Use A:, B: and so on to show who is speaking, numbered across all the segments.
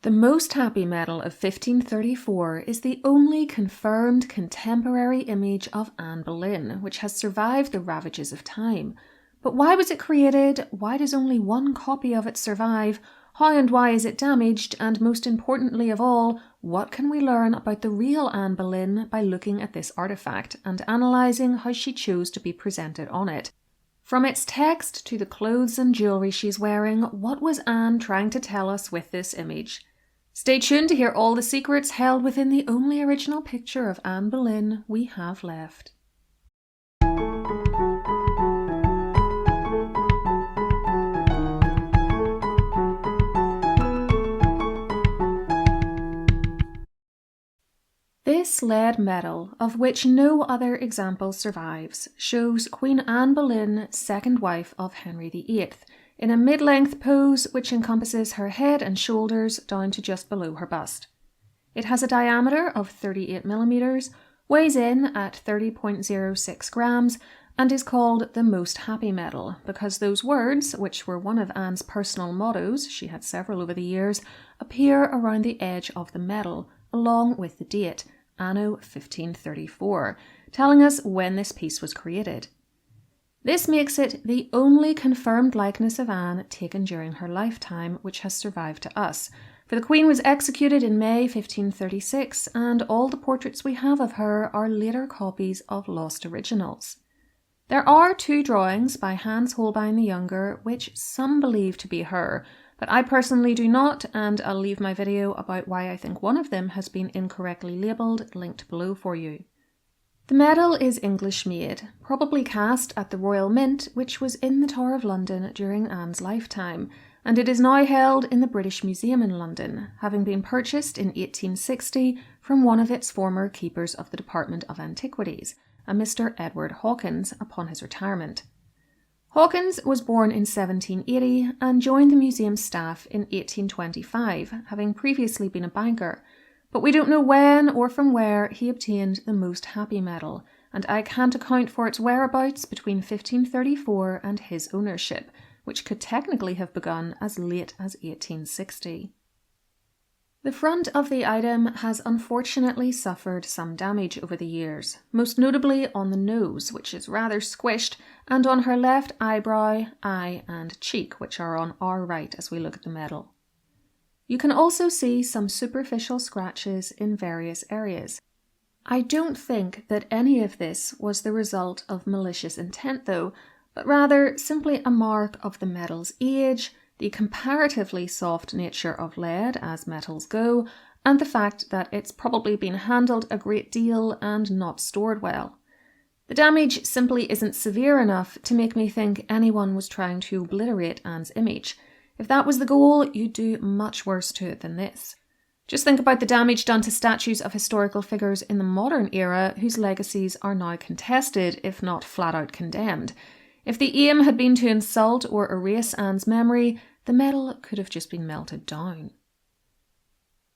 A: The Moost Happi medal of 1534 is the only confirmed contemporary image of Anne Boleyn, which has survived the ravages of time. But why was it created? Why does only one copy of it survive? How and why is it damaged? And most importantly of all, what can we learn about the real Anne Boleyn by looking at this artefact and analysing how she chose to be presented on it? From its text to the clothes and jewellery she's wearing, what was Anne trying to tell us with this image? Stay tuned to hear all the secrets held within the only original picture of Anne Boleyn we have left. This lead medal, of which no other example survives, shows Queen Anne Boleyn, second wife of Henry VIII, in a mid-length pose which encompasses her head and shoulders down to just below her bust. It has a diameter of 38mm, weighs in at 30.06 grams, and is called the Moost Happi medal because those words, which were one of Anne's personal mottos, she had several over the years, appear around the edge of the medal, along with the date, Anno 1534, telling us when this piece was created. This makes it the only confirmed likeness of Anne taken during her lifetime which has survived to us, for the Queen was executed in May 1536 and all the portraits we have of her are later copies of lost originals. There are two drawings by Hans Holbein the Younger which some believe to be her, but I personally do not, and I'll leave my video about why I think one of them has been incorrectly labelled linked below for you. The medal is English made, probably cast at the Royal Mint, which was in the Tower of London during Anne's lifetime, and it is now held in the British Museum in London, having been purchased in 1860 from one of its former keepers of the Department of Antiquities, a Mr. Edward Hawkins, upon his retirement. Hawkins was born in 1780 and joined the museum staff in 1825, having previously been a banker, but we don't know when or from where he obtained the Moost Happi medal, and I can't account for its whereabouts between 1534 and his ownership, which could technically have begun as late as 1860. The front of the item has unfortunately suffered some damage over the years, most notably on the nose, which is rather squished, and on her left eyebrow, eye and cheek, which are on our right as we look at the medal. You can also see some superficial scratches in various areas. I don't think that any of this was the result of malicious intent though, but rather simply a mark of the medal's age, the comparatively soft nature of lead as metals go, and the fact that it's probably been handled a great deal and not stored well. The damage simply isn't severe enough to make me think anyone was trying to obliterate Anne's image. If that was the goal, you'd do much worse to it than this. Just think about the damage done to statues of historical figures in the modern era whose legacies are now contested, if not flat out condemned. If the aim had been to insult or erase Anne's memory, the medal could have just been melted down.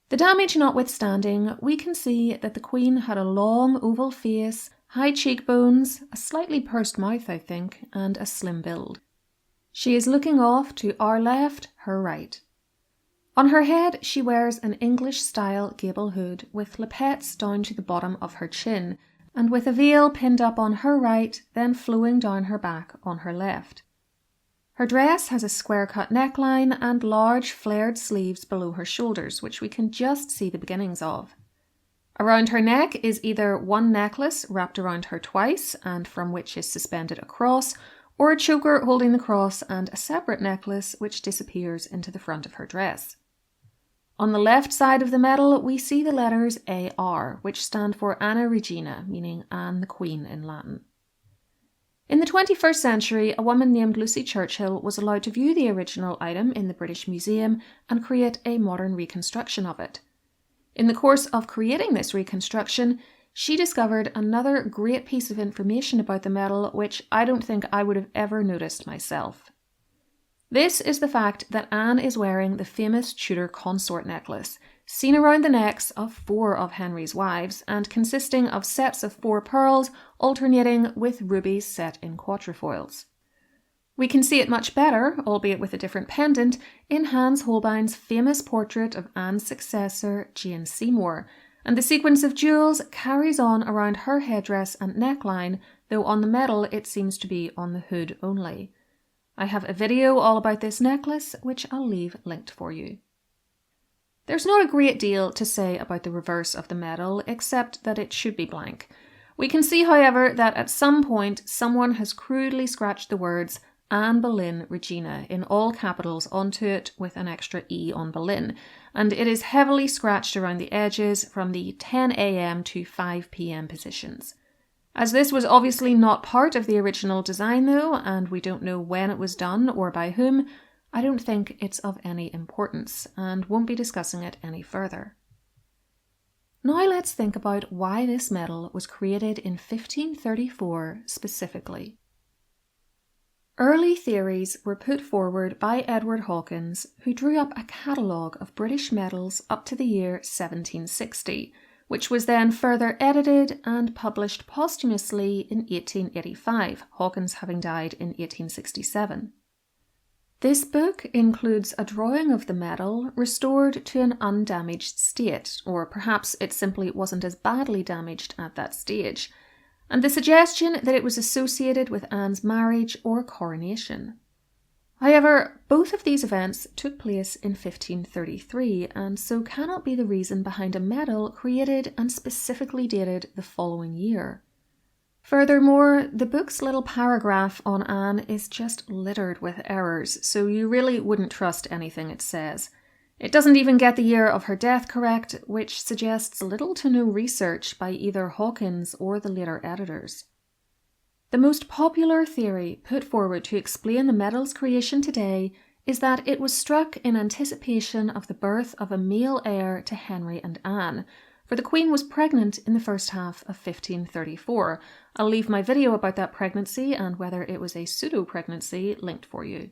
A: The damage notwithstanding, we can see that the Queen had a long oval face, high cheekbones, a slightly pursed mouth I think, and a slim build. She is looking off to our left, her right. On her head she wears an English-style gable hood with lappets down to the bottom of her chin, and with a veil pinned up on her right, then flowing down her back on her left. Her dress has a square-cut neckline and large flared sleeves below her shoulders, which we can just see the beginnings of. Around her neck is either one necklace wrapped around her twice and from which is suspended a cross, or a choker holding the cross and a separate necklace which disappears into the front of her dress. On the left side of the medal we see the letters AR, which stand for Anna Regina, meaning Anne the Queen in Latin. In the 21st century, a woman named Lucy Churchill was allowed to view the original item in the British Museum and create a modern reconstruction of it. In the course of creating this reconstruction, she discovered another great piece of information about the medal which I don't think I would have ever noticed myself. This is the fact that Anne is wearing the famous Tudor consort necklace, seen around the necks of 4 of Henry's wives and consisting of sets of 4 pearls alternating with rubies set in quatrefoils. We can see it much better, albeit with a different pendant, in Hans Holbein's famous portrait of Anne's successor, Jane Seymour, and the sequence of jewels carries on around her headdress and neckline, though on the medal it seems to be on the hood only. I have a video all about this necklace, which I'll leave linked for you. There's not a great deal to say about the reverse of the medal, except that it should be blank. We can see, however, that at some point someone has crudely scratched the words Anne Boleyn Regina in all capitals onto it with an extra E on Boleyn, and it is heavily scratched around the edges from the 10 a.m. to 5 p.m. positions. As this was obviously not part of the original design though, and we don't know when it was done or by whom, I don't think it's of any importance and won't be discussing it any further. Now let's think about why this medal was created in 1534 specifically. Early theories were put forward by Edward Hawkins, who drew up a catalogue of British medals up to the year 1760, which was then further edited and published posthumously in 1885, Hawkins having died in 1867. This book includes a drawing of the medal restored to an undamaged state, or perhaps it simply wasn't as badly damaged at that stage, and the suggestion that it was associated with Anne's marriage or coronation. However, both of these events took place in 1533 and so cannot be the reason behind a medal created and specifically dated the following year. Furthermore, the book's little paragraph on Anne is just littered with errors, so you really wouldn't trust anything it says. It doesn't even get the year of her death correct, which suggests little to no research by either Hawkins or the later editors. The most popular theory put forward to explain the medal's creation today is that it was struck in anticipation of the birth of a male heir to Henry and Anne, for the Queen was pregnant in the first half of 1534. I'll leave my video about that pregnancy and whether it was a pseudo-pregnancy linked for you.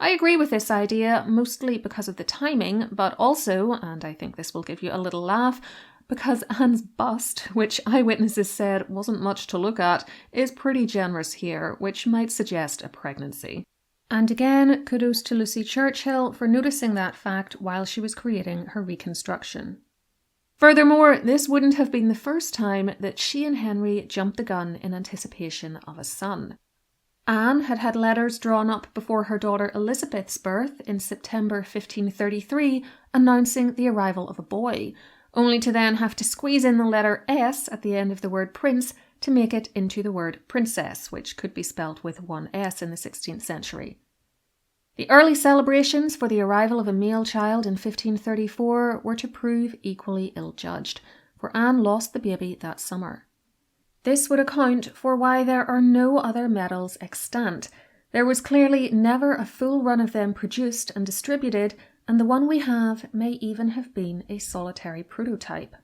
A: I agree with this idea, mostly because of the timing, but also, and I think this will give you a little laugh, because Anne's bust, which eyewitnesses said wasn't much to look at, is pretty generous here, which might suggest a pregnancy. And again, kudos to Lucy Churchill for noticing that fact while she was creating her reconstruction. Furthermore, this wouldn't have been the first time that she and Henry jumped the gun in anticipation of a son. Anne had had letters drawn up before her daughter Elizabeth's birth in September 1533 announcing the arrival of a boy, only to then have to squeeze in the letter S at the end of the word prince to make it into the word princess, which could be spelt with one S in the 16th century. The early celebrations for the arrival of a male child in 1534 were to prove equally ill-judged, for Anne lost the baby that summer. This would account for why there are no other medals extant. There was clearly never a full run of them produced and distributed, and the one we have may even have been a solitary prototype.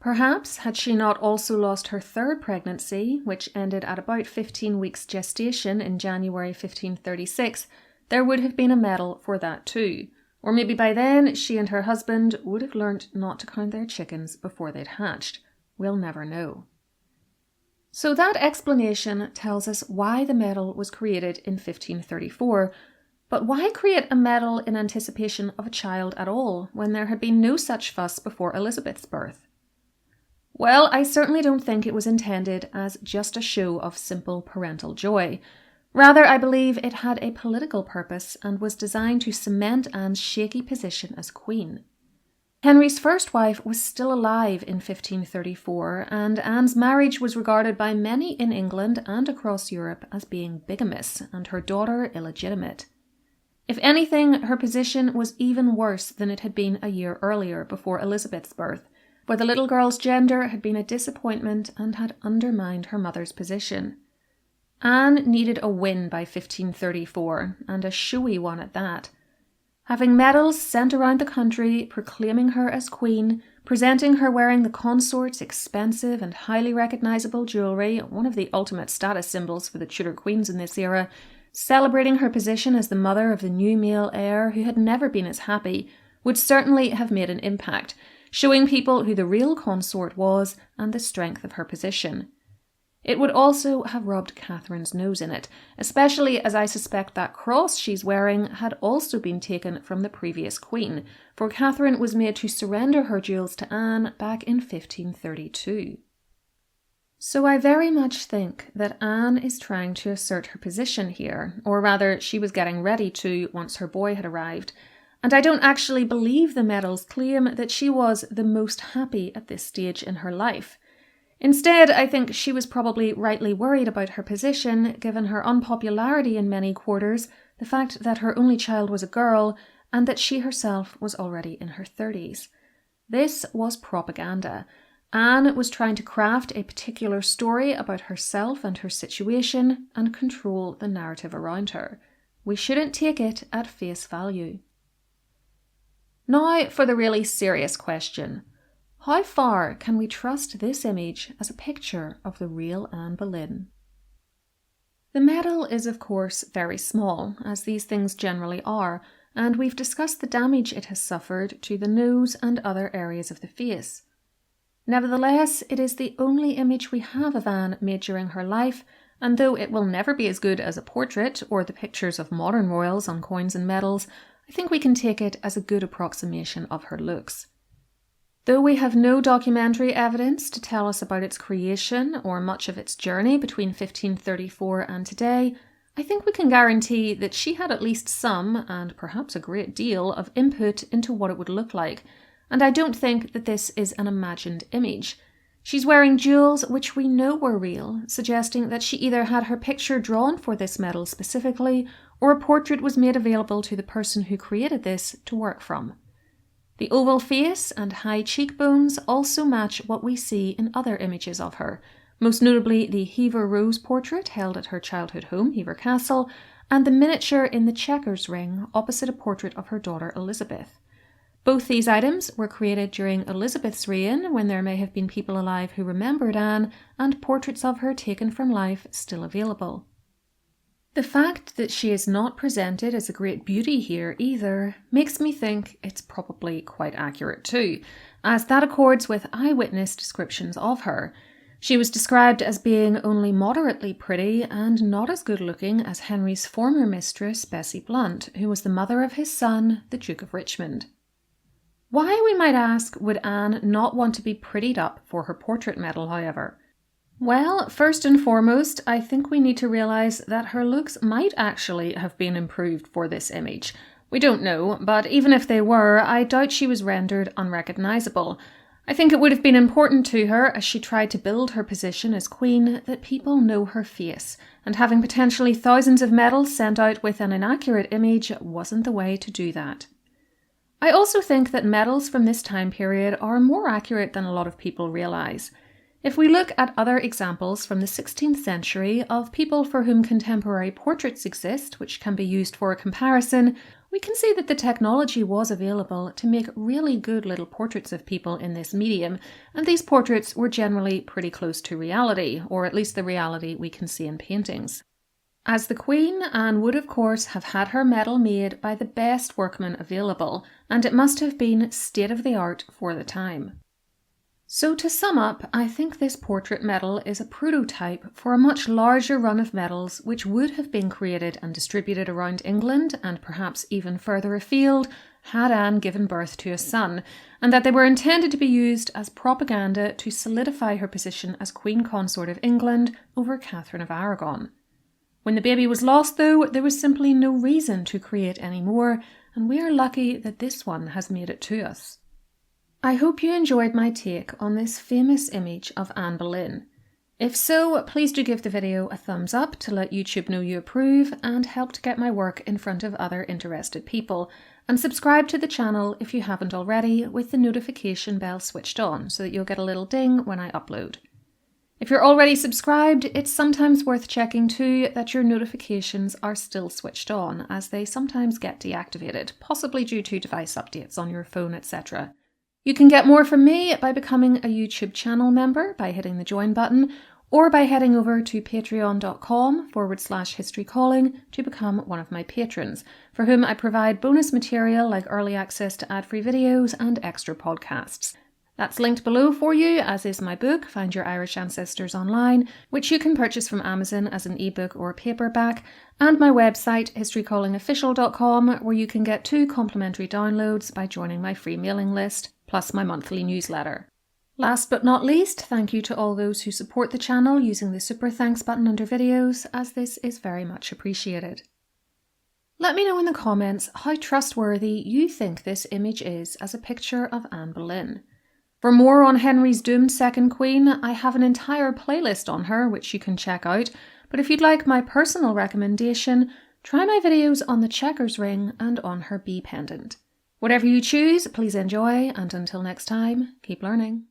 A: Perhaps had she not also lost her third pregnancy, which ended at about 15 weeks gestation in January 1536, there would have been a medal for that too. Or maybe by then she and her husband would have learnt not to count their chickens before they'd hatched. We'll never know. So that explanation tells us why the medal was created in 1534, but why create a medal in anticipation of a child at all, when there had been no such fuss before Elizabeth's birth? Well, I certainly don't think it was intended as just a show of simple parental joy. Rather, I believe it had a political purpose and was designed to cement Anne's shaky position as queen. Henry's first wife was still alive in 1534, and Anne's marriage was regarded by many in England and across Europe as being bigamous, and her daughter illegitimate. If anything, her position was even worse than it had been a year earlier, before Elizabeth's birth, for the little girl's gender had been a disappointment and had undermined her mother's position. Anne needed a win by 1534, and a showy one at that. Having medals sent around the country proclaiming her as queen, presenting her wearing the consort's expensive and highly recognisable jewellery, one of the ultimate status symbols for the Tudor queens in this era, celebrating her position as the mother of the new male heir who had never been as happy, would certainly have made an impact, showing people who the real consort was and the strength of her position. It would also have rubbed Catherine's nose in it, especially as I suspect that cross she's wearing had also been taken from the previous queen, for Catherine was made to surrender her jewels to Anne back in 1532. So I very much think that Anne is trying to assert her position here, or rather she was getting ready to once her boy had arrived, and I don't actually believe the medals claim that she was the most happy at this stage in her life. Instead, I think she was probably rightly worried about her position, given her unpopularity in many quarters, the fact that her only child was a girl, and that she herself was already in her 30s. This was propaganda. Anne was trying to craft a particular story about herself and her situation and control the narrative around her. We shouldn't take it at face value. Now for the really serious question. How far can we trust this image as a picture of the real Anne Boleyn? The medal is of course very small, as these things generally are, and we've discussed the damage it has suffered to the nose and other areas of the face. Nevertheless, it is the only image we have of Anne made during her life, and though it will never be as good as a portrait or the pictures of modern royals on coins and medals, I think we can take it as a good approximation of her looks. Though we have no documentary evidence to tell us about its creation or much of its journey between 1534 and today, I think we can guarantee that she had at least some, and perhaps a great deal, of input into what it would look like, and I don't think that this is an imagined image. She's wearing jewels which we know were real, suggesting that she either had her picture drawn for this medal specifically, or a portrait was made available to the person who created this to work from. The oval face and high cheekbones also match what we see in other images of her, most notably the Hever Rose portrait held at her childhood home, Hever Castle, and the miniature in the Chequers ring opposite a portrait of her daughter Elizabeth. Both these items were created during Elizabeth's reign, when there may have been people alive who remembered Anne, and portraits of her taken from life still available. The fact that she is not presented as a great beauty here either makes me think it's probably quite accurate too, as that accords with eyewitness descriptions of her. She was described as being only moderately pretty and not as good looking as Henry's former mistress, Bessie Blunt, who was the mother of his son, the Duke of Richmond. Why, we might ask, would Anne not want to be prettied up for her portrait medal, however? Well, first and foremost, I think we need to realise that her looks might actually have been improved for this image. We don't know, but even if they were, I doubt she was rendered unrecognisable. I think it would have been important to her, as she tried to build her position as queen, that people know her face, and having potentially thousands of medals sent out with an inaccurate image wasn't the way to do that. I also think that medals from this time period are more accurate than a lot of people realise. If we look at other examples from the 16th century of people for whom contemporary portraits exist, which can be used for a comparison, we can see that the technology was available to make really good little portraits of people in this medium, and these portraits were generally pretty close to reality, or at least the reality we can see in paintings. As the Queen, Anne would of course have had her medal made by the best workmen available, and it must have been state-of-the-art for the time. So to sum up, I think this portrait medal is a prototype for a much larger run of medals which would have been created and distributed around England, and perhaps even further afield, had Anne given birth to a son, and that they were intended to be used as propaganda to solidify her position as Queen Consort of England over Catherine of Aragon. When the baby was lost, though, there was simply no reason to create any more, and we are lucky that this one has made it to us. I hope you enjoyed my take on this famous image of Anne Boleyn. If so, please do give the video a thumbs up to let YouTube know you approve and help to get my work in front of other interested people, and subscribe to the channel if you haven't already with the notification bell switched on so that you'll get a little ding when I upload. If you're already subscribed, it's sometimes worth checking too that your notifications are still switched on, as they sometimes get deactivated, possibly due to device updates on your phone, etc. You can get more from me by becoming a YouTube channel member by hitting the join button, or by heading over to patreon.com/historycalling to become one of my patrons, for whom I provide bonus material like early access to ad-free videos and extra podcasts. That's linked below for you, as is my book, Find Your Irish Ancestors Online, which you can purchase from Amazon as an ebook or paperback, and my website, historycallingofficial.com, where you can get 2 complimentary downloads by joining my free mailing list, plus my monthly newsletter. Last but not least, thank you to all those who support the channel using the super thanks button under videos, as this is very much appreciated. Let me know in the comments how trustworthy you think this image is as a picture of Anne Boleyn. For more on Henry's doomed second queen, I have an entire playlist on her which you can check out, but if you'd like my personal recommendation, try my videos on the checkers ring and on her bee pendant. Whatever you choose, please enjoy, and until next time, keep learning.